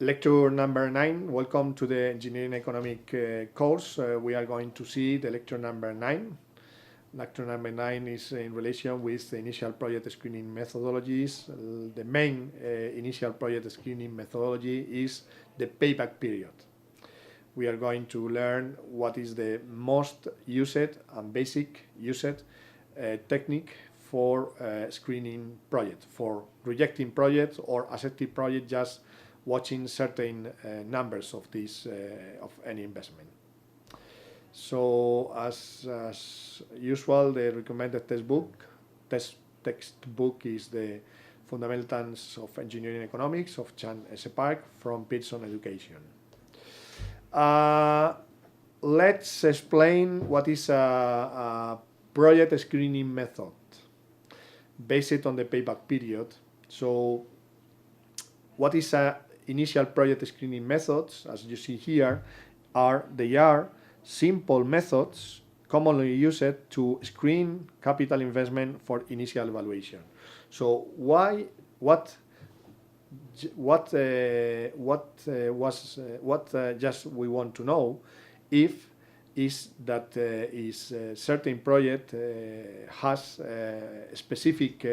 Lecture number 9. Welcome to the Engineering Economic course. We are going to see the lecture number 9. Lecture number 9 is in relation with the initial project screening methodologies. The main initial project screening methodology is the payback period. We are going to learn what is the most used and basic used technique for screening projects, for rejecting projects or accepting projects just watching certain numbers of this of any investment. So as usual, the recommended textbook is the Fundamentals of Engineering Economics of Chan S. Park from Tele-Educación. Let's explain what is a project screening method based on the payback period. So what is a initial project screening methods, as you see here, are simple methods commonly used to screen capital investment for initial evaluation. So what just we want to know if is that is a certain project has a specific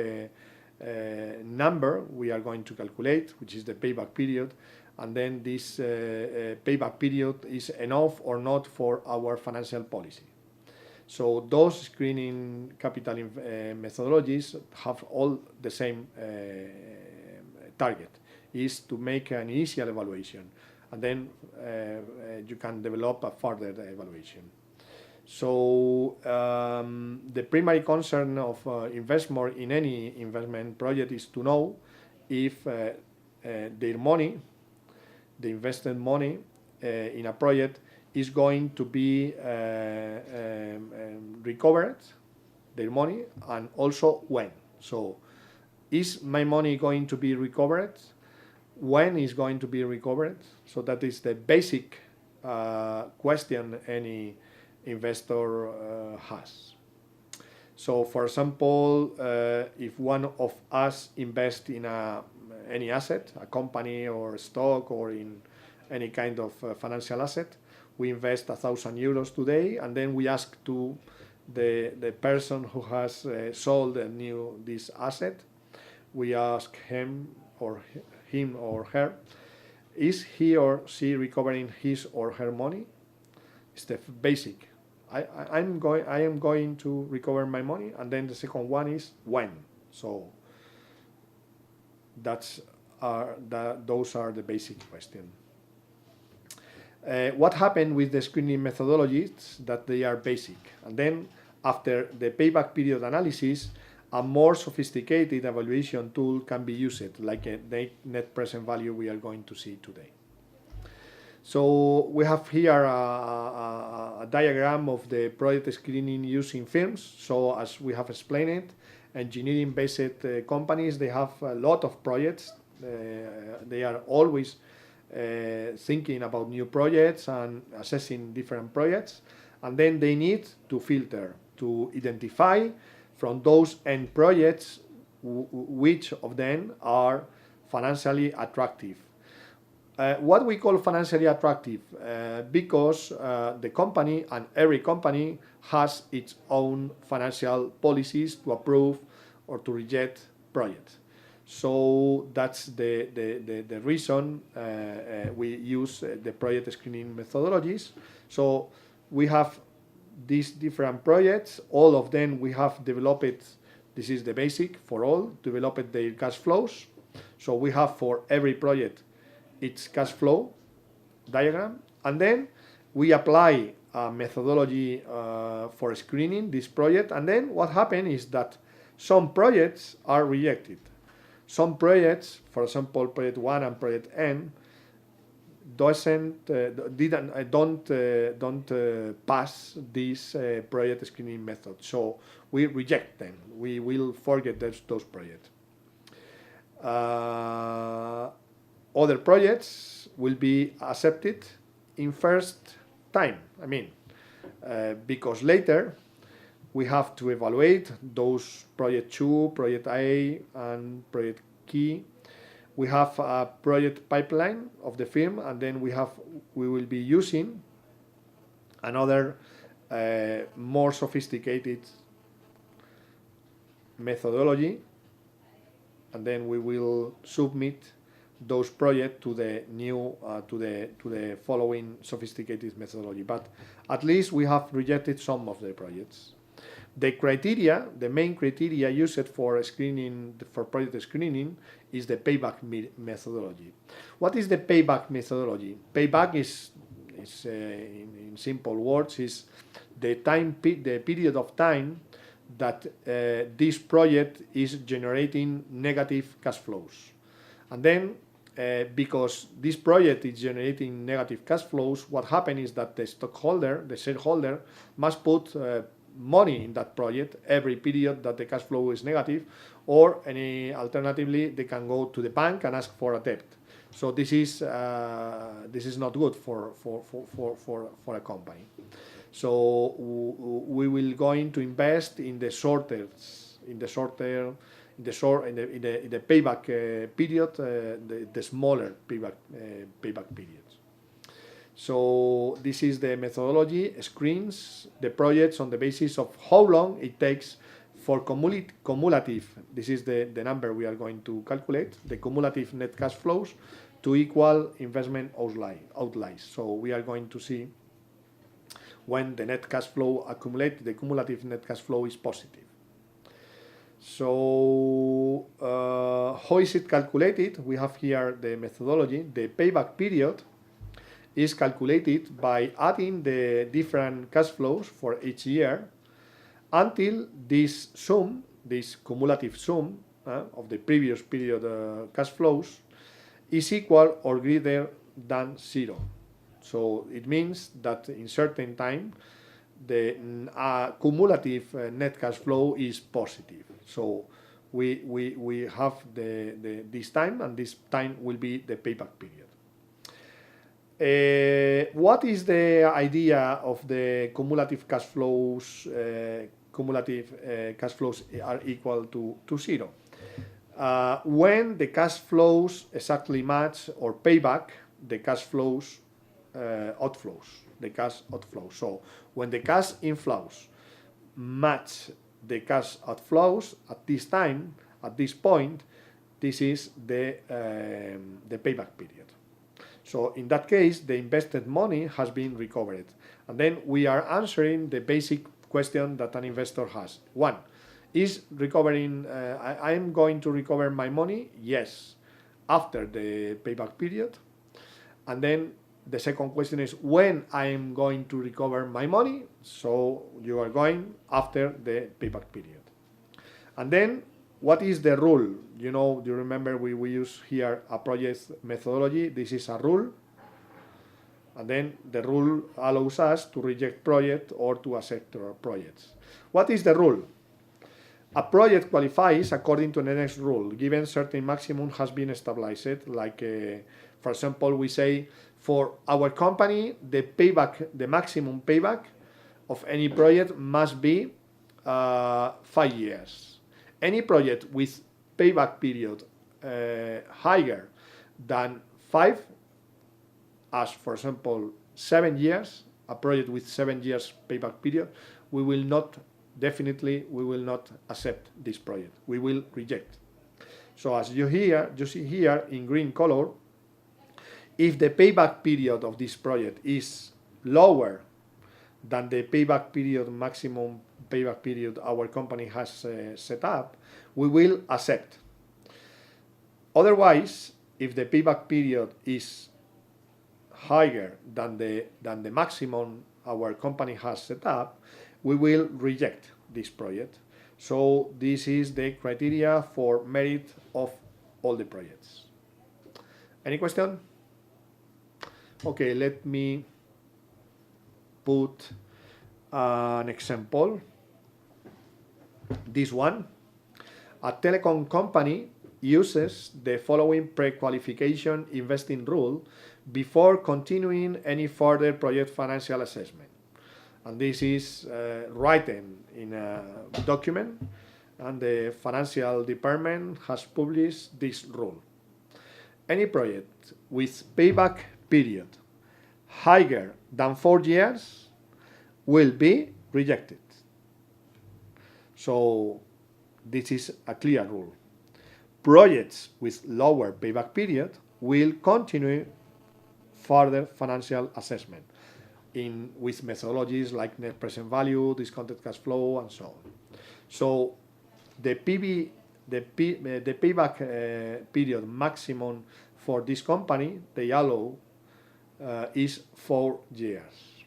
number we are going to calculate, which is the payback period, and then this payback period is enough or not for our financial policy. So those screening capital methodologies have all the same target, is to make an initial evaluation, and then you can develop a further evaluation. So the primary concern of investor in any investment project is to know if their money, the invested money in a project, is going to be recovered, their money, and also when. So is my money going to be recovered? When is going to be recovered? So that is the basic question any investor has. So for example, if one of us invest in any asset, a company or stock or in any kind of financial asset, we invest 1,000 euros today, and then we ask to the person who has sold this asset, we ask him or her, is he or she recovering his or her money? It's the basic. I am going to recover my money, and then the second one is when. So those are the basic questions. What happened with the screening methodologies? That they are basic, and then after the payback period analysis, a more sophisticated evaluation tool can be used, like a net present value we are going to see today. So we have here a diagram of the project screening using firms. So as we have explained it, engineering-based companies, they have a lot of projects. They are always thinking about new projects and assessing different projects. And then they need to filter, to identify from those end projects which of them are financially attractive. What we call financially attractive, because the company and every company has its own financial policies to approve or to reject projects. So that's the reason we use the project screening methodologies. So we have these different projects, all of them we have developed, this is the basic for all, developed their cash flows. So we have for every project its cash flow diagram, and then we apply a methodology for screening this project, and then what happened is that some projects are rejected. Some projects, for example, project 1 and project N, don't pass this project screening method. So we reject them. We will forget those projects. Other projects will be accepted in first time. I mean, because later we have to evaluate those project 2, project A, and project K We have a project pipeline of the firm, and then we will be using another more sophisticated methodology, and then we will submit those projects to the new to the following sophisticated methodology. But at least we have rejected some of the projects. The criteria, the main criteria used for screening, for project screening, is the payback methodology. What is the payback methodology? Payback is in simple words, is the period of time that this project is generating negative cash flows. And then, because this project is generating negative cash flows, what happens is that the stockholder, the shareholder, must put money in that project every period that the cash flow is negative, or alternatively they can go to the bank and ask for a debt. So this is not good for a company. So we will going to invest in the payback period, the smaller payback periods. So this is the methodology, screens the projects on the basis of how long it takes for cumulative, this is the number we are going to calculate, the cumulative net cash flows to equal investment outlays. So we are going to see when the net cash flow accumulates, the cumulative net cash flow is positive. So how is it calculated? We have here the methodology. The payback period is calculated by adding the different cash flows for each year until this sum, this cumulative sum of the previous period cash flows is equal or greater than 0. So it means that in certain time the cumulative net cash flow is positive. So we have this time, and this time will be the payback period. What is the idea of the cumulative cash flows? Cash flows are equal to 0. When the cash flows exactly match or pay back the cash flows outflows, the cash outflows. So when the cash inflows match the cash outflows at this time, at this point, this is the payback period. So in that case, the invested money has been recovered. And then we are answering the basic question that an investor has. One, is recovering, I am going to recover my money? Yes, after the payback period. And then the second question is when I am going to recover my money. So you are going after the payback period. And then what is the rule? You know, do you remember we use here a project methodology? This is a rule. And then the rule allows us to reject project or to accept projects. What is the rule? A project qualifies according to the next rule, given certain maximum has been established. Like, for example, we say for our company, the maximum payback of any project must be 5 years. Any project with payback period higher than 5, as for example 7 years, a project with 7 years payback period, we will not accept this project. We will reject. So as you see here in green color, if the payback period of this project is lower than the maximum payback period our company has set up, we will accept. Otherwise, if the payback period is higher than the maximum our company has set up, we will reject this project. So this is the criteria for merit of all the projects. Any question? Okay, let me put an example. This one, a telecom company uses the following pre-qualification investing rule before continuing any further project financial assessment. And this is written in a document, and the financial department has published this rule. any project with payback period higher than 4 years will be rejected. So this is a clear rule. Projects with lower payback period will continue further financial assessment with methodologies like net present value, discounted cash flow, and so on. So the payback period maximum for this company, the yellow, is 4 years.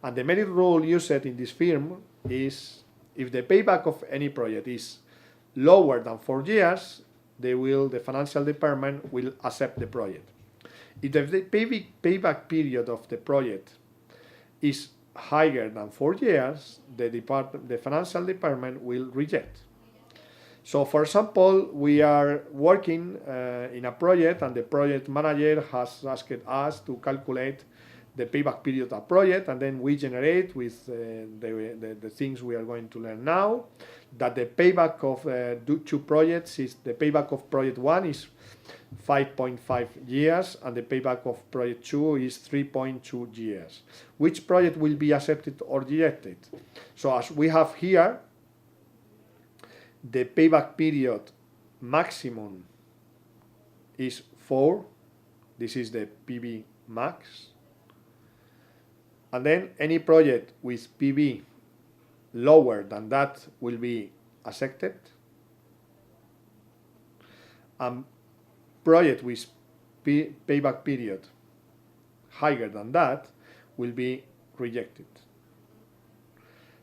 And the merit rule used in this firm is if the payback of any project is lower than 4 years, the financial department will accept the project. If the payback period of the project is higher than 4 years, the financial department will reject. So, for example, we are working in a project, and the project manager has asked us to calculate the payback period of project, and then we generate with the things we are going to learn now that the payback of two projects is the payback of project 1 is 5.5 years and the payback of project 2 is 3.2 years. Which project will be accepted or rejected? So as we have here, the payback period maximum is 4. This is the PB max. And then any project with PB lower than that will be accepted. And project with payback period higher than that will be rejected.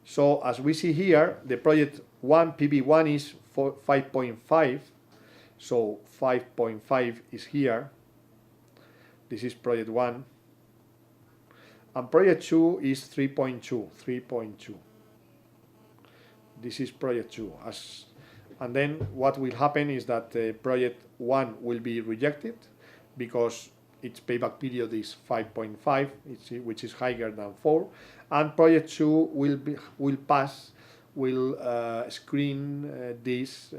So as we see here, the project 1, PB1 is 5.5. So 5.5 is here. This is project 1. And project 2 is 3.2. This is project 2. And then what will happen is that project 1 will be rejected because its payback period is 5.5, which is higher than 4. And project 2 will screen this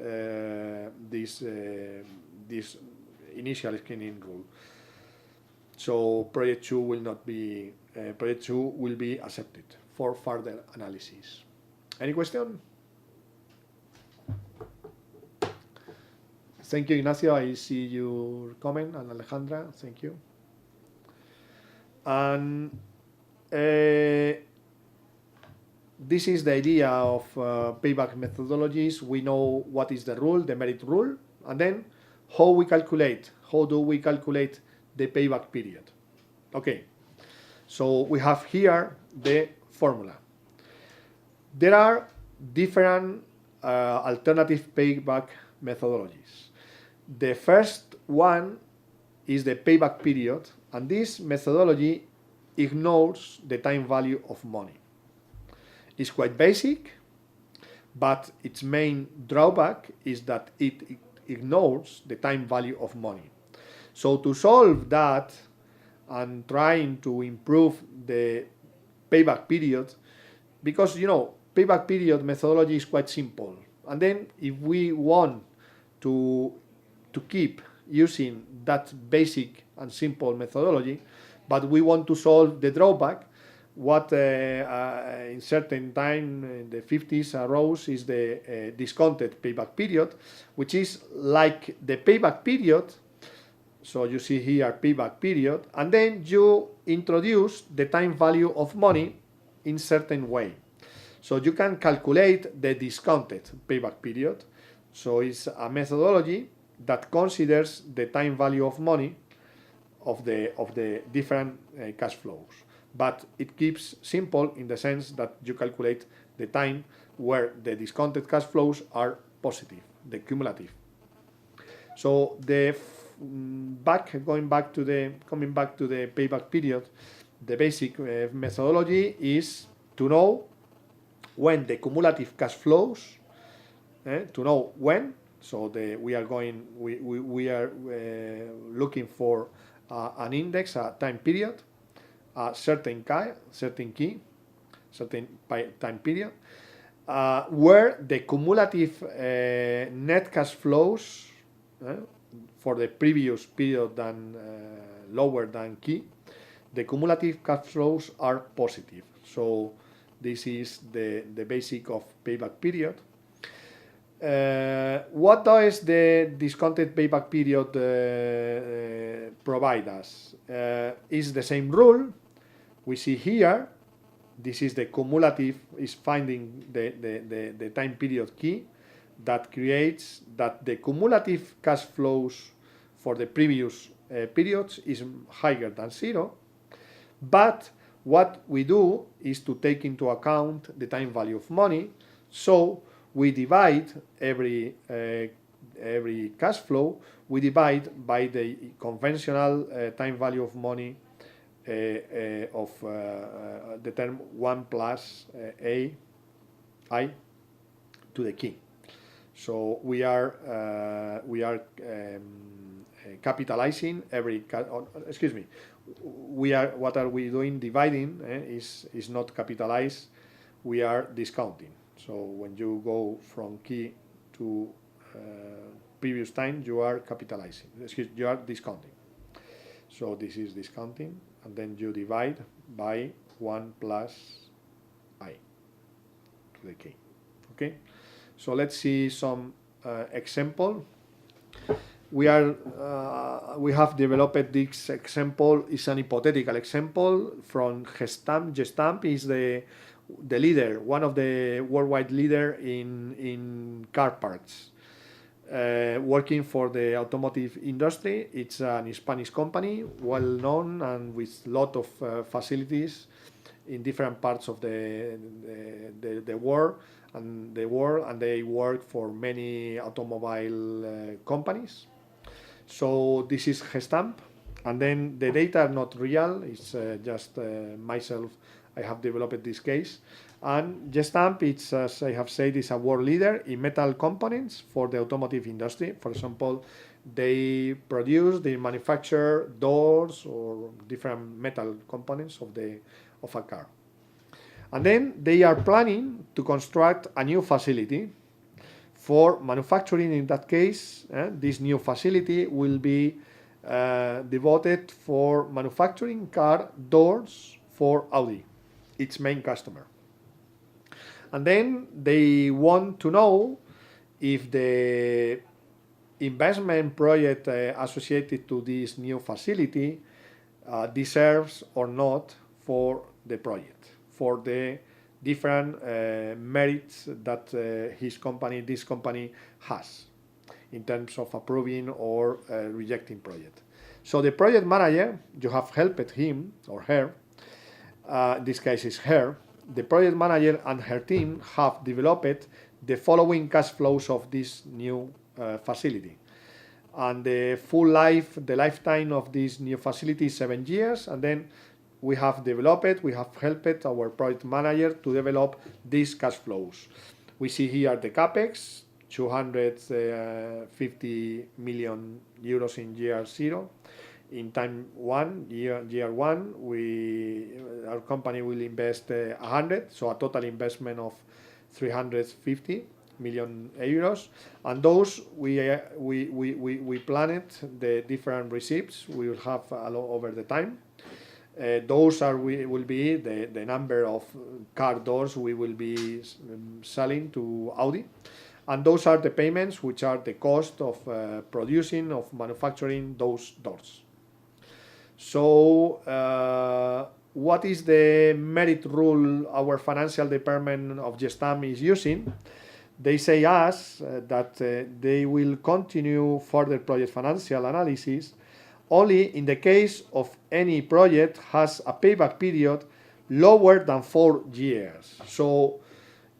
initial screening rule. So project 2 will not be project 2 will be accepted for further analysis. Any question? Thank you, Ignacio. I see your comment, and Alejandra. Thank you. And this is the idea of payback methodologies. We know what is the rule, the merit rule, and then how do we calculate the payback period. Okay, so we have here the formula. There are different alternative payback methodologies. The first one is the payback period, and this methodology ignores the time value of money. It's quite basic, but its main drawback is that it ignores the time value of money. So to solve that and trying to improve the payback period, because payback period methodology is quite simple, and then if we want to keep using that basic and simple methodology, but we want to solve the drawback, what in certain time in the 50s arose is the discounted payback period, which is like the payback period. So you see here payback period, and then you introduce the time value of money in certain way. So you can calculate the discounted payback period. So it's a methodology that considers the time value of money of the different cash flows. But it keeps simple in the sense that you calculate the time where the discounted cash flows are positive, the cumulative. So coming back to the payback period, the basic methodology is to know when the cumulative cash flows, to know when. So we are looking for an index, a time period, a certain time period, where the cumulative net cash flows for the previous period than lower than key, the cumulative cash flows are positive. So this is the basic of payback period. What does the discounted payback period provide us? Is the same rule we see here. This is the cumulative, is finding the time period key that creates that the cumulative cash flows for the previous periods is higher than 0. But what we do is to take into account the time value of money. So we divide every cash flow, we divide by the conventional time value of money of the term 1 plus I to the key. So we are capitalizing every, excuse me, what are we doing? Dividing is not capitalized, we are discounting. So when you go from key to previous time, you are capitalizing, you are discounting. So this is discounting, and then you divide by 1 plus I to the k. Okay, so let's see some example. We have developed this example. Is an hypothetical example from Gestamp. Gestamp is the leader, one of the worldwide leader in car parts, working for the automotive industry. It's an Spanish company, well known and with lot of facilities in different parts of the world, and they work for many automobile companies. So this is Gestamp, and then the data are not real. It's just myself. I have developed this case, and Gestamp, it's, as I have said, is a world leader in metal components for the automotive industry. For example, they manufacture doors or different metal components of a car. And then they are planning to construct a new facility for manufacturing. In that case, this new facility will be devoted for manufacturing car doors for Audi, its main customer. And then they want to know if the investment project associated to this new facility deserves or not for the project, for the different merits that this company has in terms of approving or rejecting project. So the project manager, you have helped him or her, this case is her, the project manager and her team have developed the following cash flows of this new facility. And the lifetime of this new facility is 7 years, and then we have helped our project manager to develop these cash flows. We see here the CAPEX, 250 million euros in year 0. In year one, our company will invest 100, so a total investment of 350 million euros. And those we planned the different receipts we will have over the time. Those will be the number of car doors we will be selling to Audi. And those are the payments, which are the cost of producing, of manufacturing those doors. So what is the merit rule our financial department of Gestamp is using? They say us that they will continue further project financial analysis only in the case of any project has a payback period lower than 4 years. So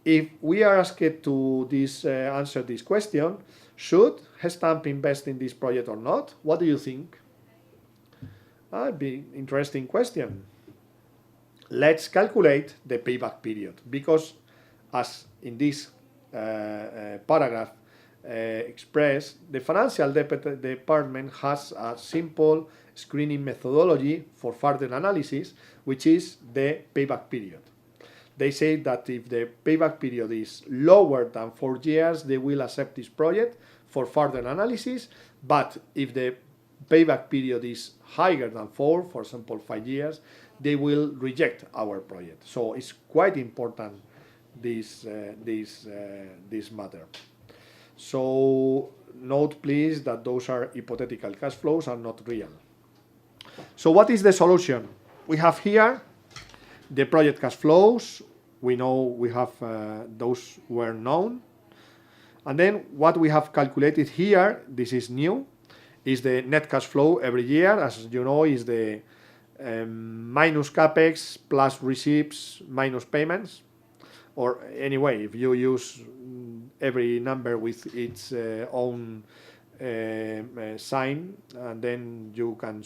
if we are asked to answer this question, should Gestamp invest in this project or not? What do you think? It'd be an interesting question. Let's calculate the payback period, because as in this paragraph expressed, the financial department has a simple screening methodology for further analysis, which is the payback period. They say that if the payback period is lower than 4 years, they will accept this project for further analysis, but if the payback period is higher than 4, for example 5 years, they will reject our project. So it's quite important, this matter. So note please that those are hypothetical cash flows and not real. So what is the solution? We have here the project cash flows. We know we have those were known. And then what we have calculated here, this is new, is the net cash flow every year. As you know, is the minus capex plus receipts minus payments. Or anyway, if you use every number with its own sign, and then you can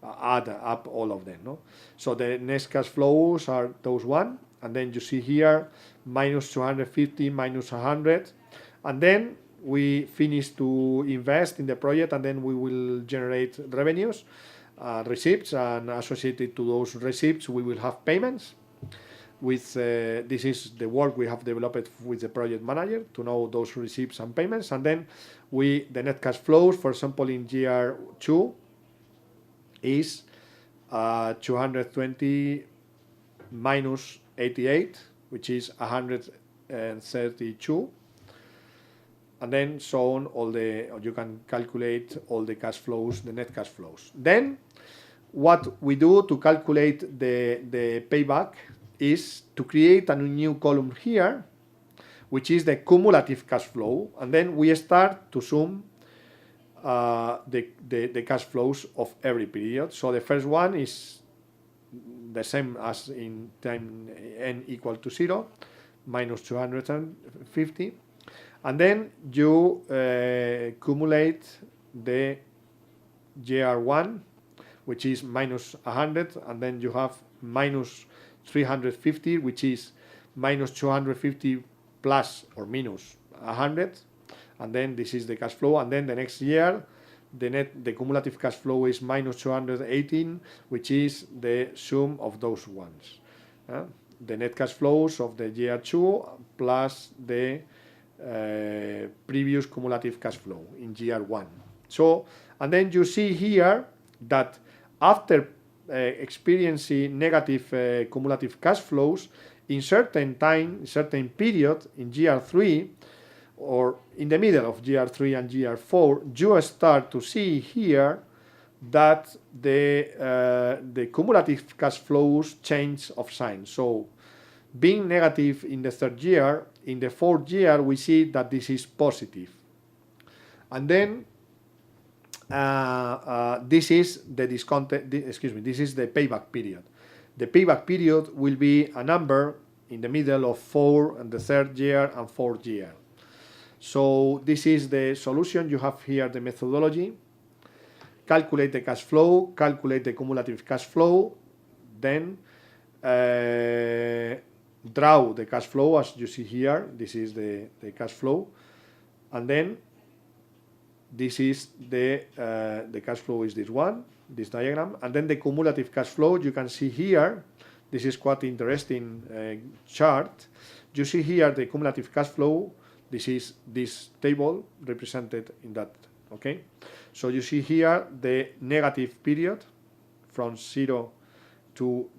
add up all of them. No? So the net cash flows are those one, and then you see here minus 250, minus 100, and then we finish to invest in the project, and then we will generate revenues, receipts, and associated to those receipts we will have payments. With this is the work we have developed with the project manager to know those receipts and payments, and then the net cash flows, for example, in year 2 is 220 minus 88, which is 132, and then so on. You can calculate all the cash flows, the net cash flows. Then what we do to calculate the payback is to create a new column here, which is the cumulative cash flow, and then we start to sum the cash flows of every period. So the first one is the same as in time n equal to 0, minus 250, and then you cumulate the GR1, which is minus 100, and then you have minus 350, which is minus 250 plus or minus 100, and then this is the cash flow. And then the next year the cumulative cash flow is minus 218, which is the sum of those ones. The net cash flows of the year 2 plus the previous cumulative cash flow in year 1. So, and then you see here that after experiencing negative cumulative cash flows in certain time, certain period in year 3, or in the middle of year 3 and year 4, you start to see here that the cumulative cash flows change of sign. So being negative in the 3rd year, in the 4th year we see that this is positive. And then this is the this is the payback period. The payback period will be a number in the middle of 4 and the 3rd year and 4th year. So this is the solution. You have here the methodology. Calculate the cash flow, calculate the cumulative cash flow, then draw the cash flow as you see here. This is the cash flow, and then this is the cash flow is this one, this diagram, and then the cumulative cash flow you can see here. This is quite interesting chart. You see here the cumulative cash flow. This is this table represented in that. Okay, so you see here the negative period from 0 to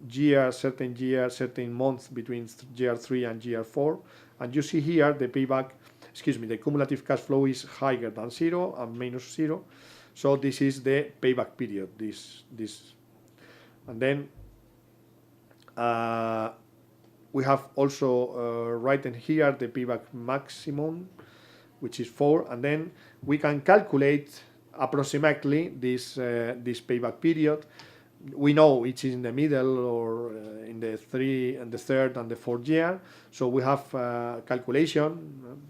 certain months between year 3 and year 4, and you see here the payback. The cumulative cash flow is higher than 0 and minus 0. So this is the payback period. This, and then we have also written here the payback maximum, which is 4, and then we can calculate approximately this payback period. We know it's in the middle or in the 3rd and the 4th year. So we have calculation.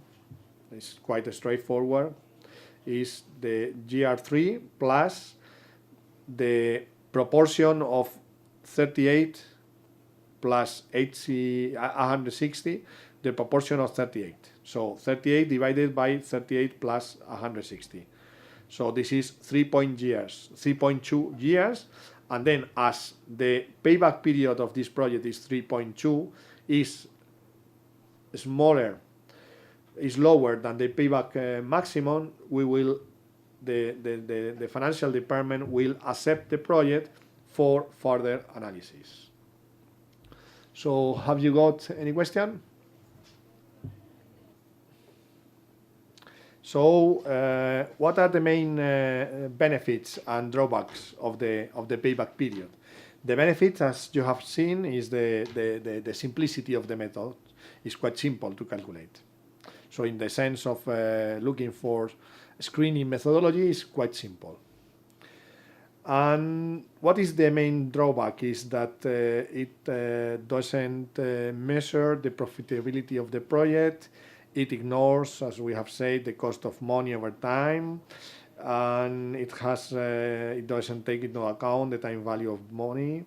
It's quite straightforward. Is the GR3 plus the proportion of 38 plus 160, the proportion of 38. So 38 divided by 38 plus 160. So this is 3.2 years. And then as the payback period of this project is 3.2, is smaller is lower than the payback maximum, we will the financial department will accept the project for further analysis. So have you got any question? So what are the main benefits and drawbacks of the payback period? The benefits, as you have seen, is the simplicity of the method. It's quite simple to calculate. So in the sense of looking for screening methodology, is quite simple. And what is the main drawback is that it doesn't measure the profitability of the project. It ignores, as we have said, the cost of money over time, and it doesn't take into account the time value of money.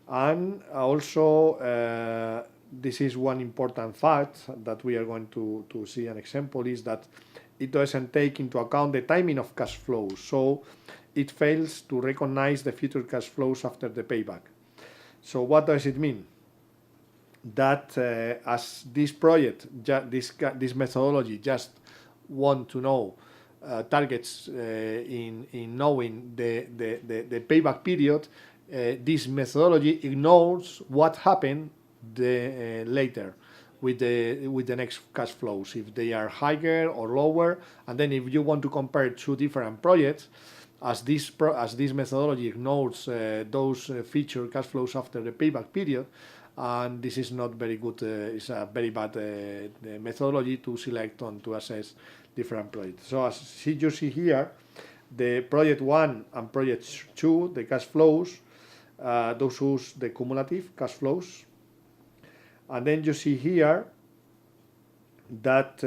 And also, this is one important fact that we are going to see an example, is that it doesn't take into account the timing of cash flows. So it fails to recognize the future cash flows after the payback. So what does it mean? That as this project, this methodology just want to know targets in knowing the payback period, this methodology ignores what happened later with the next cash flows, if they are higher or lower. And then if you want to compare two different projects, as this methodology ignores those future cash flows after the payback period, and this is not very good. It's a very bad methodology to select on to assess different projects. So as you see here, the project 1 and project 2, the cash flows, those use the cumulative cash flows. And then you see here that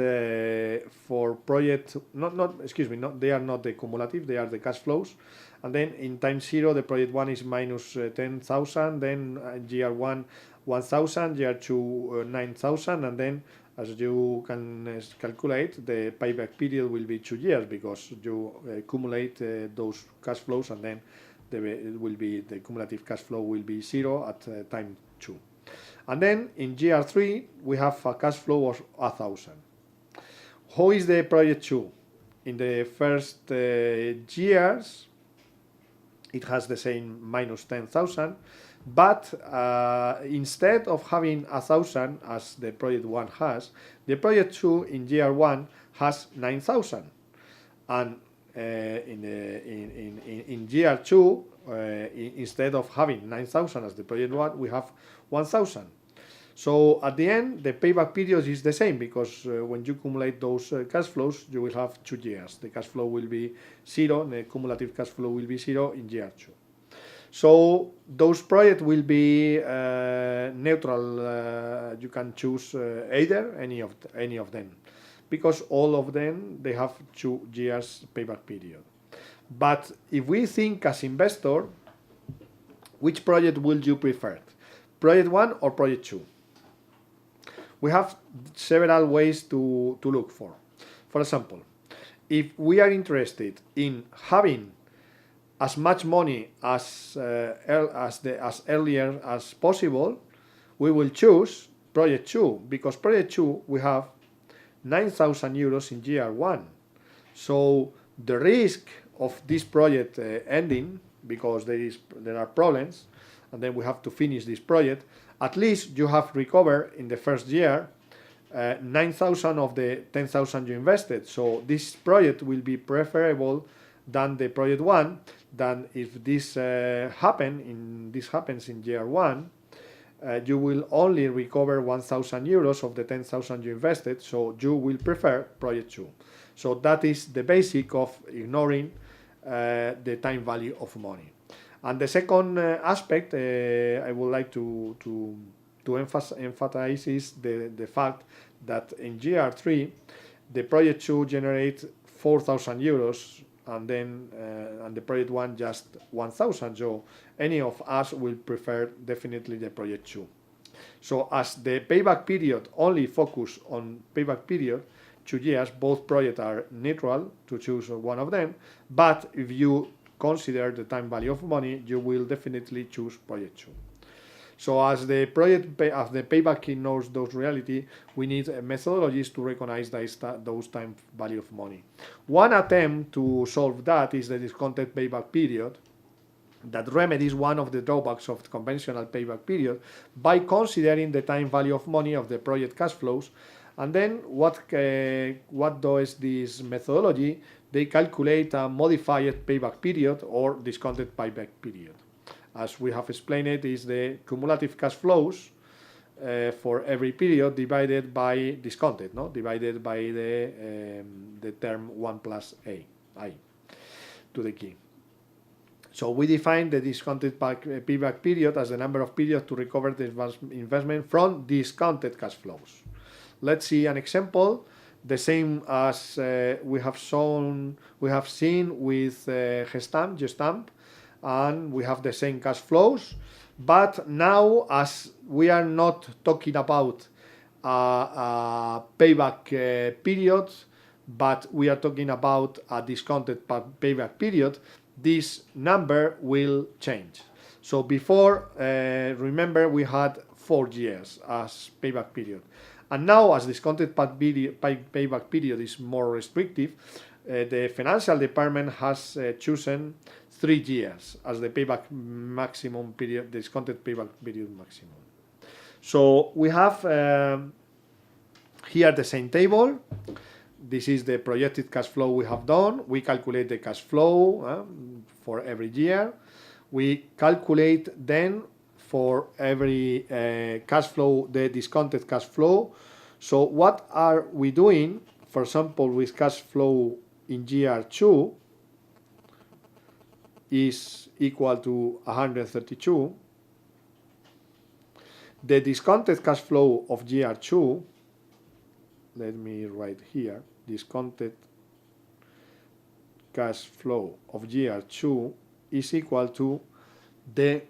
for project, they are not the cumulative, they are the cash flows. And then in time 0, the project 1 is minus 10,000, then year 1, 1,000, year 2, 9,000, and then as you can calculate, the payback period will be 2 years because you accumulate those cash flows, and then the cumulative cash flow will be 0 at time 2. And then in year 3, we have a cash flow of 1,000. How is the project 2? In the first years, it has the same minus 10,000, but instead of having 1,000 as the project 1 has, the project 2 in year 1 has 9,000, and in year 2, instead of having 9,000 as the project 1, we have 1,000. So at the end, the payback period is the same, because when you accumulate those cash flows, you will have 2 years. The cash flow will be 0, the cumulative cash flow will be 0 in year 2. So those projects will be neutral. You can choose either any of them, because all of them, they have 2 years payback period. But if we think as investor, which project would you prefer? Project 1 or project 2? We have several ways to look for. For example, if we are interested in having as much money as earlier as possible, we will choose project 2, because project 2 we have 9,000 euros in year 1. So the risk of this project ending, because there are problems, and then we have to finish this project, at least you have recovered in the first year 9,000 of the 10,000 you invested. So this project will be preferable than the project 1. Than if this happens in year 1, you will only recover 1,000 euros of the 10,000 you invested. So you will prefer project 2. So that is the basic of ignoring the time value of money. And the second aspect I would like to emphasize is the fact that in year 3, the project 2 generates 4,000 euros, and then and the project 1 just 1,000. So any of us will prefer definitely the project 2. So as the payback period only focus on payback period, 2 years, both projects are neutral to choose one of them. But if you consider the time value of money, you will definitely choose project 2. So as the payback knows those reality, we need methodologies to recognize those time value of money. One attempt to solve that is the discounted payback period, that remedies one of the drawbacks of the conventional payback period by considering the time value of money of the project cash flows. And then what does this methodology? They calculate a modified payback period or discounted payback period. As we have explained, it is the cumulative cash flows for every period divided by discounted, no? Divided by the term 1 plus I to the key. So we define the discounted payback period as the number of periods to recover the investment from discounted cash flows. Let's see an example, the same as we have seen with Gestamp, and we have the same cash flows. But now, as we are not talking about a payback period, but we are talking about a discounted payback period, this number will change. So before, remember, we had 4 years as payback period. And now, as discounted payback period is more restrictive, the financial department has chosen 3 years as the payback maximum period, discounted payback period maximum. So we have here the same table. This is the projected cash flow we have done. We calculate the cash flow for every year. We calculate then for every cash flow the discounted cash flow. So what are we doing? For example, with cash flow in year 2 is equal to 132. The discounted cash flow of year 2, let me write here, discounted cash flow of year 2 is equal to the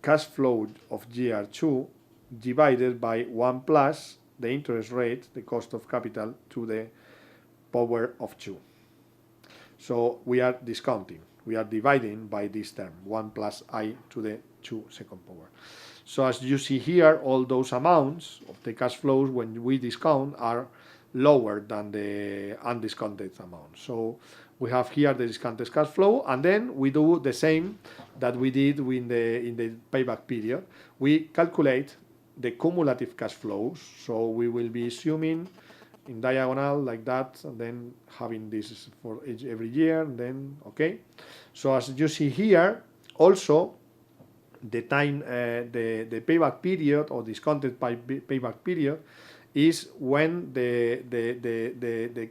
cash flow of year 2 divided by 1 plus the interest rate, the cost of capital, to the power of 2. So we are discounting, we are dividing by this term, 1 plus I to the 2 second power. So as you see here, all those amounts of the cash flows when we discount are lower than the undiscounted amount. So we have here the discounted cash flow, and then we do the same that we did in the payback period. We calculate the cumulative cash flows. So we will be assuming in diagonal like that, and then having this for every year, and then okay. So as you see here, also the time, the payback period or discounted payback period is when the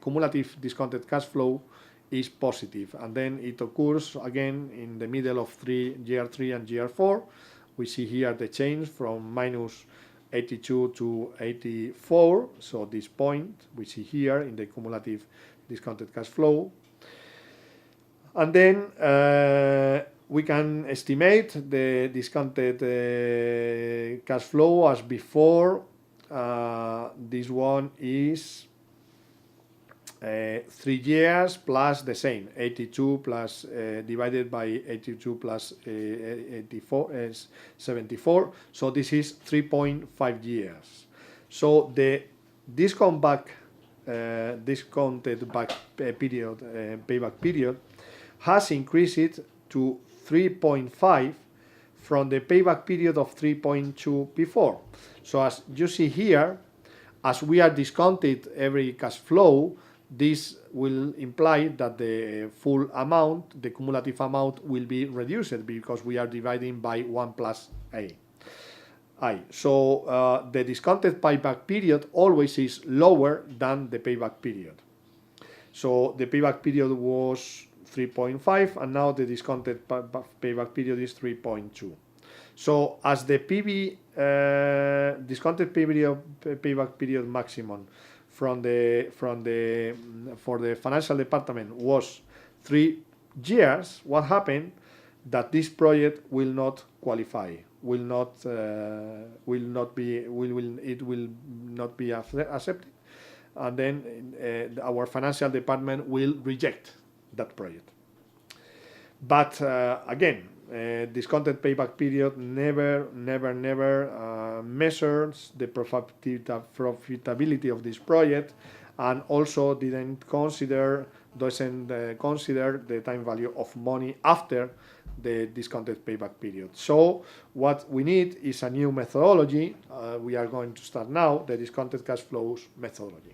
cumulative discounted cash flow is positive, and then it occurs again in the middle of year 3 and year 4. We see here the change from minus 82 to 84. So this point we see here in the cumulative discounted cash flow, and then we can estimate the discounted cash flow as before. This one is 3 years plus the same, 82 plus divided by 82 plus 84 is 74. So this is 3.5 years. So the discounted back period, payback period, has increased to 3.5 from the payback period of 3.2 before. So as you see here, as we are discounted every cash flow, this will imply that the full amount, the cumulative amount, will be reduced because we are dividing by 1 plus I. So the discounted payback period always is lower than the payback period. So the payback period was 3.5, and now the discounted payback period is 3.2. So as the discounted payback period maximum for the financial department was 3 years, what happened? That this project will not qualify, will not be accepted, and then our financial department will reject that project. But again, discounted payback period never measures the profitability of this project, and also doesn't consider the time value of money after the discounted payback period. So what we need is a new methodology. We are going to start now, the discounted cash flows methodology.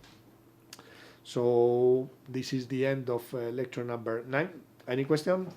So this is the end of lecture number 9. Any question?